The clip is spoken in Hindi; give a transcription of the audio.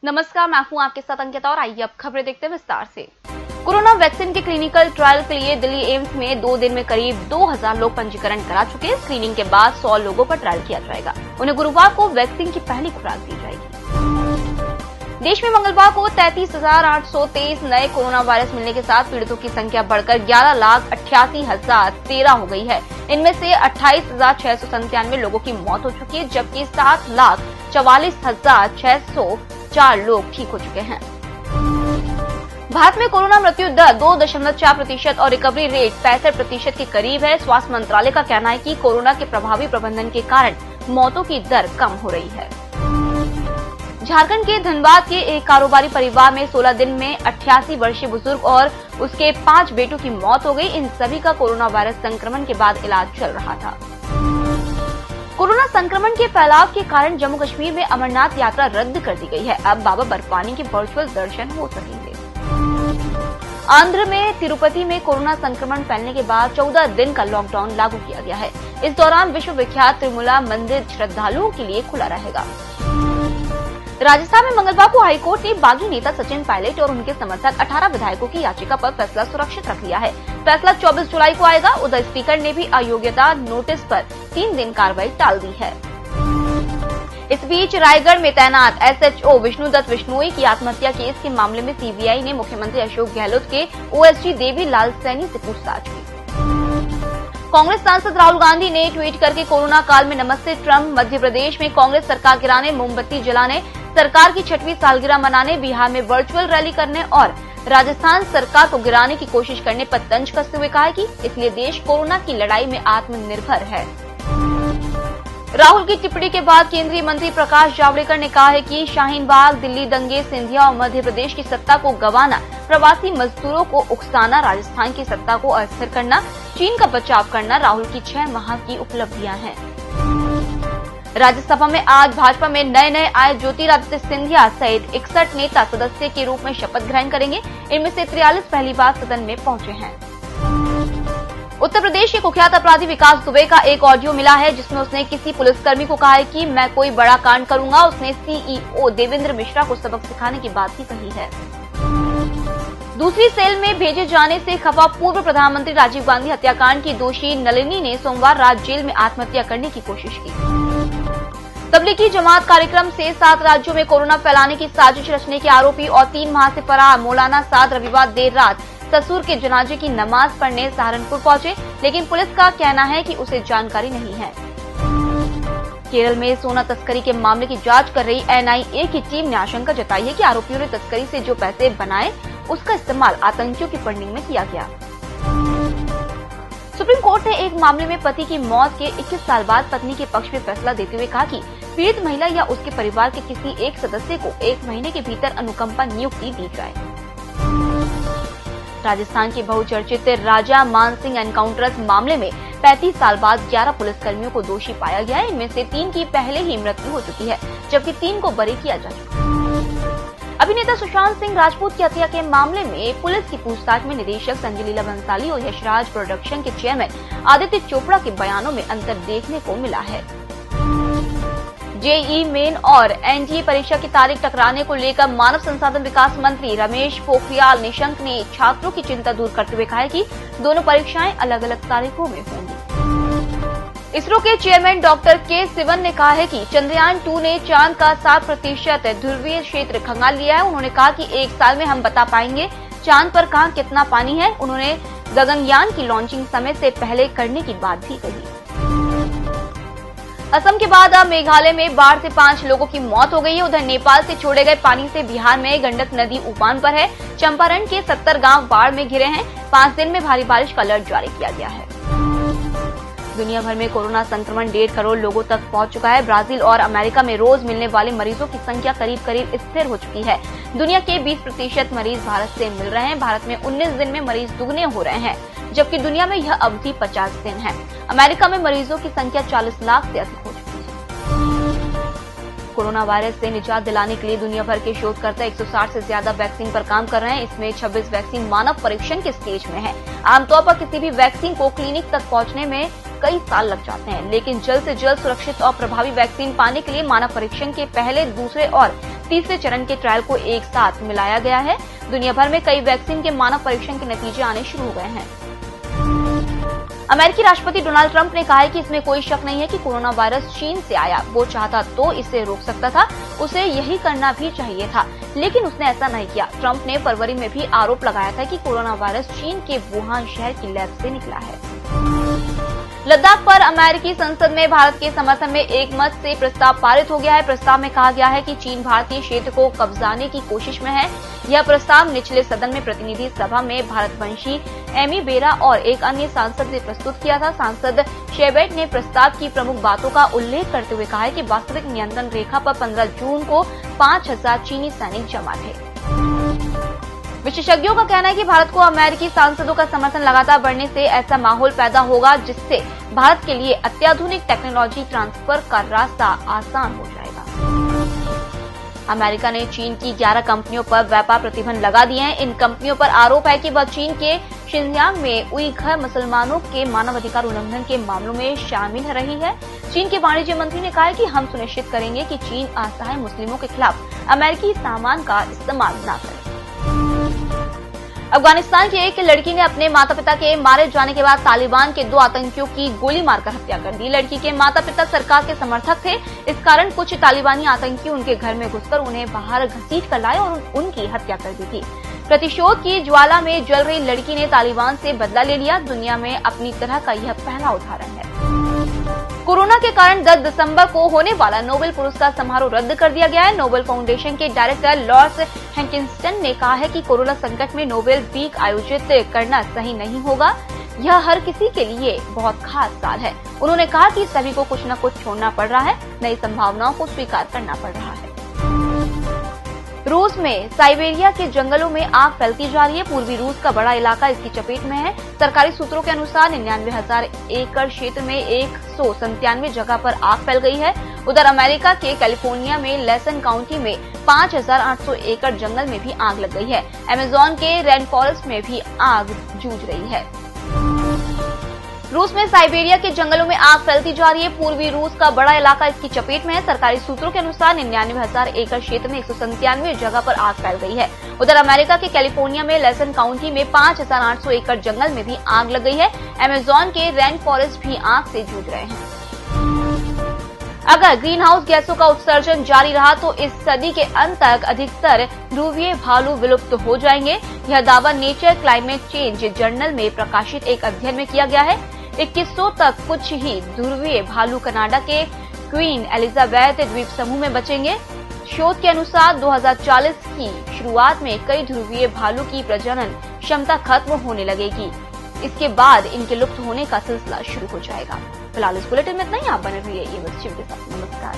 नमस्कार, मैं हूं आपके साथ अंकिता और आइए अब खबरें देखते हैं विस्तार से। कोरोना वैक्सीन के क्लिनिकल ट्रायल के लिए दिल्ली एम्स में 2 दिन में करीब 2000 लोग पंजीकरण करा चुके हैं। स्क्रीनिंग के बाद 100 लोगों पर ट्रायल किया जाएगा। उन्हें गुरुवार को वैक्सीन की पहली खुराक दी जाएगी। देश में मंगलवार को 33,823 नए कोरोना वायरस मिलने के साथ पीड़ितों की संख्या बढ़कर 11,88,013 हो गई है। इनमें से 28,697 लोगों की मौत हो चुकी है, जबकि 7,44,604 लोग ठीक हो चुके हैं। भारत में कोरोना मृत्यु दर 2.4% और रिकवरी रेट 65% के करीब है। स्वास्थ्य मंत्रालय का कहना है कि कोरोना के प्रभावी प्रबंधन के कारण मौतों की दर कम हो रही है। झारखंड के धनबाद के एक कारोबारी परिवार में 16 दिन में 88 वर्षीय बुजुर्ग और उसके 5 बेटों की मौत हो गई। इन सभी का कोरोना वायरस संक्रमण के बाद इलाज चल रहा था। कोरोना संक्रमण के फैलाव के कारण जम्मू कश्मीर में अमरनाथ यात्रा रद्द कर दी गई है। अब बाबा बर्फानी के वर्चुअल दर्शन हो सकेंगे। आंध्र में तिरुपति में कोरोना संक्रमण फैलने के बाद 14 दिन का लॉकडाउन लागू किया गया है। इस दौरान विश्व विख्यात तिरुमला मंदिर श्रद्धालुओं के लिए खुला रहेगा। राजस्थान में मंगलवार को हाईकोर्ट ने बागी नेता सचिन पायलट और उनके समर्थक 18 विधायकों की याचिका पर फैसला सुरक्षित रख लिया है। फैसला 24 जुलाई को आएगा। उधर स्पीकर ने भी अयोग्यता नोटिस पर 3 दिन कार्रवाई टाल दी है। इस बीच रायगढ़ में तैनात एसएचओ विष्णुदत्त विश्नोई की आत्महत्या केस के मामले में सीबीआई ने मुख्यमंत्री अशोक गहलोत के ओएसडी देवी लाल सैनी से पूछताछ की। कांग्रेस सांसद राहुल गांधी ने ट्वीट करके कोरोना काल में नमस्ते ट्रंप, मध्य प्रदेश में कांग्रेस सरकार गिराने, मोमबत्ती जलाने, सरकार की 6वीं सालगिरह मनाने, बिहार में वर्चुअल रैली करने और राजस्थान सरकार को गिराने की कोशिश करने पर तंज कसते हुए कहा कि इसलिए देश कोरोना की लड़ाई में आत्मनिर्भर है। राहुल की टिप्पणी के बाद केंद्रीय मंत्री प्रकाश जावड़ेकर ने कहा है कि शाहीन बाग, दिल्ली दंगे, सिंधिया और मध्य प्रदेश की सत्ता को गंवाना, प्रवासी मजदूरों को उकसाना, राजस्थान की सत्ता को अस्थिर करना, चीन का बचाव करना राहुल की 6 माह की उपलब्धियां हैं। राज्यसभा में आज भाजपा में नए आए ज्योतिरादित्य सिंधिया सहित 61 नेता सदस्य के रूप में शपथ ग्रहण करेंगे। इनमें से 43 पहली बार सदन में पहुंचे हैं। उत्तर प्रदेश के कुख्यात अपराधी विकास दुबे का एक ऑडियो मिला है, जिसमें उसने किसी पुलिसकर्मी को कहा है कि मैं कोई बड़ा कांड करूंगा। उसने सीईओ देवेंद्र मिश्रा को सबक सिखाने की बात भी कही है। दूसरी सेल में भेजे जाने से खफा पूर्व प्रधानमंत्री राजीव गांधी हत्याकांड की दोषी नलिनी ने सोमवार रात जेल में आत्महत्या करने की कोशिश की। तबलीगी जमात कार्यक्रम से 7 राज्यों में कोरोना फैलाने की साजिश रचने के आरोपी और 3 माह से फरार मौलाना साद रविवार देर रात ससुर के जनाजे की नमाज पढ़ने सहारनपुर पहुंचे, लेकिन पुलिस का कहना है कि उसे जानकारी नहीं है। केरल में सोना तस्करी के मामले की जांच कर रही एनआईए की टीम ने आशंका जताई है कि आरोपियों ने तस्करी से जो पैसे बनाए उसका इस्तेमाल आतंकियों की फंडिंग में किया गया। सुप्रीम कोर्ट ने एक मामले में पति की मौत के 21 साल बाद पत्नी के पक्ष में फैसला देते हुए कहा कि पीड़ित महिला या उसके परिवार के किसी एक सदस्य को 1 महीने के भीतर अनुकंपा नियुक्ति दी जाए। राजस्थान के बहुचर्चित राजा मानसिंह एनकाउंटर मामले में 35 साल बाद 11 पुलिसकर्मियों को दोषी पाया गया है। इनमें से 3 की पहले ही मृत्यु हो चुकी है, जबकि 3 को बरी किया जा चुका है। अभिनेता सुशांत सिंह राजपूत की हत्या के मामले में पुलिस की पूछताछ में निदेशक संजय लीला भंसाली और यशराज प्रोडक्शन के चेयरमैन आदित्य चोपड़ा के बयानों में अंतर देखने को मिला है। जेईई मेन और एनडीए परीक्षा की तारीख टकराने को लेकर मानव संसाधन विकास मंत्री रमेश पोखरियाल निशंक ने छात्रों की चिंता दूर करते हुए कहा है कि दोनों परीक्षाएं अलग अलग तारीखों में होंगी। इसरो के चेयरमैन डॉक्टर के सिवन ने कहा है कि चंद्रयान 2 ने चांद का 7% ध्रुवीय क्षेत्र खंगाल लिया है। उन्होंने कहा कि 1 साल में हम बता पाएंगे चांद पर कहां कितना पानी है। उन्होंने गगनयान की लॉन्चिंग समय से पहले करने की बात भी कही। असम के बाद अब मेघालय में बाढ़ से 5 लोगों की मौत हो गई है। उधर नेपाल से छोड़े गए पानी से बिहार में गंडक नदी उफान पर है। चंपारण के 70 गांव बाढ़ में घिरे हैं। 5 दिन में भारी बारिश का अलर्ट जारी किया गया है। दुनिया भर में कोरोना संक्रमण 1.5 करोड़ लोगों तक पहुंच चुका है। ब्राजील और अमेरिका में रोज मिलने वाले मरीजों की संख्या करीब स्थिर हो चुकी है। दुनिया के 20% मरीज भारत से मिल रहे हैं। भारत में 19 दिन में मरीज दुगने हो रहे हैं, जबकि दुनिया में यह अवधि 50 दिन है। अमेरिका में मरीजों की संख्या 40 लाख से अधिक हो चुकी है। कोरोना वायरस से निजात दिलाने के लिए दुनिया भर के शोधकर्ता 160 से ज्यादा वैक्सीन पर काम कर रहे हैं। इसमें 26 वैक्सीन मानव परीक्षण के स्टेज में है। आमतौर पर किसी भी वैक्सीन को क्लिनिक तक पहुंचने में कई साल लग जाते हैं, लेकिन जल्द से जल्द सुरक्षित और प्रभावी वैक्सीन पाने के लिए मानव परीक्षण के पहले, दूसरे और तीसरे चरण के ट्रायल को एक साथ मिलाया गया है। दुनिया भर में कई वैक्सीन के मानव परीक्षण के नतीजे आने शुरू हो गए हैं। अमेरिकी राष्ट्रपति डोनाल्ड ट्रंप ने कहा है कि इसमें कोई शक नहीं है कि कोरोना वायरस चीन से आया। वो चाहता तो इसे रोक सकता था, उसे यही करना भी चाहिए था, लेकिन उसने ऐसा नहीं किया। ट्रंप ने फरवरी में भी आरोप लगाया था कि कोरोना वायरस चीन के वुहान शहर की लैब से निकला है। लद्दाख पर अमेरिकी संसद में भारत के समर्थन में एक मत से प्रस्ताव पारित हो गया है। प्रस्ताव में कहा गया है कि चीन भारतीय क्षेत्र को कब्जाने की कोशिश में है। यह प्रस्ताव निचले सदन में प्रतिनिधि सभा में भारतवंशी एमी बेरा और एक अन्य सांसद ने प्रस्तुत किया था। सांसद शेबेट ने प्रस्ताव की प्रमुख बातों का उल्लेख करते हुए कहा है कि वास्तविक नियंत्रण रेखा पर 15 जून को 5000 चीनी सैनिक जमा थे। विशेषज्ञों का कहना है कि भारत को अमेरिकी सांसदों का समर्थन लगातार बढ़ने से ऐसा माहौल पैदा होगा जिससे भारत के लिए अत्याधुनिक टेक्नोलॉजी ट्रांसफर का रास्ता आसान हो जाएगा। अमेरिका ने चीन की 11 कंपनियों पर व्यापार प्रतिबंध लगा दिए हैं। इन कंपनियों पर आरोप है कि वह चीन के शिनजियांग में उइघर मुसलमानों के मानवाधिकार उल्लंघन के मामलों में शामिल रही है। चीन के वाणिज्य मंत्री ने कहा है कि हम सुनिश्चित करेंगे कि चीन असहाय मुस्लिमों के खिलाफ अमेरिकी सामान का इस्तेमाल न करे। अफगानिस्तान की एक लड़की ने अपने माता पिता के मारे जाने के बाद तालिबान के 2 आतंकियों की गोली मारकर हत्या कर दी। लड़की के माता पिता सरकार के समर्थक थे। इस कारण कुछ तालिबानी आतंकी उनके घर में घुसकर उन्हें बाहर घसीट कर लाए और उनकी हत्या कर दी थी। प्रतिशोध की ज्वाला में जल रही लड़की ने तालिबान से बदला ले लिया। दुनिया में अपनी तरह का यह पहला उदाहरण है। कोरोना के कारण 10 दिसंबर को होने वाला नोबेल पुरस्कार समारोह रद्द कर दिया गया है। नोबेल फाउंडेशन के डायरेक्टर लॉर्स हैंकिंस्टन ने कहा है कि कोरोना संकट में नोबेल वीक आयोजित करना सही नहीं होगा। यह हर किसी के लिए बहुत खास साल है। उन्होंने कहा कि सभी को कुछ न कुछ छोड़ना पड़ रहा है, नई संभावनाओं को स्वीकार करना पड़ रहा है। रूस में साइबेरिया के जंगलों में आग फैलती जा रही है। पूर्वी रूस का बड़ा इलाका इसकी चपेट में है। सरकारी सूत्रों के अनुसार 99,000 एकड़ क्षेत्र में 197 जगह पर आग फैल गई है। उधर अमेरिका के कैलिफोर्निया में लेसन काउंटी में 5,800 एकड़ जंगल में भी आग लग गई है। अमेज़न के रेन फॉरेस्ट में भी आग जूझ रही है। रूस में साइबेरिया के जंगलों में आग फैलती जा रही है। पूर्वी रूस का बड़ा इलाका इसकी चपेट में है। सरकारी सूत्रों के अनुसार 99,000 एकड़ क्षेत्र में 197 जगह पर आग फैल गई है। उधर अमेरिका के कैलिफोर्निया में लेसन काउंटी में 5,800 एकड़ जंगल में भी आग लग गई है। अमेज़न के रेन फॉरेस्ट भी आग से जूझ रहे हैं। अगर ग्रीन हाउस गैसों का उत्सर्जन जारी रहा तो इस सदी के अंत तक अधिकतर ध्रुवीय भालू विलुप्त हो जाएंगे। यह दावा नेचर क्लाइमेट चेंज जर्नल में प्रकाशित एक अध्ययन में किया गया है। 2100 तक कुछ ही ध्रुवीय भालू कनाडा के क्वीन एलिजाबेथ द्वीप समूह में बचेंगे। शोध के अनुसार 2040 की शुरुआत में कई ध्रुवीय भालू की प्रजनन क्षमता खत्म होने लगेगी। इसके बाद इनके लुप्त होने का सिलसिला शुरू हो जाएगा। फिलहाल इस बुलेटिन में इतना ही। आप बने रहिए ये के साथ। नमस्कार।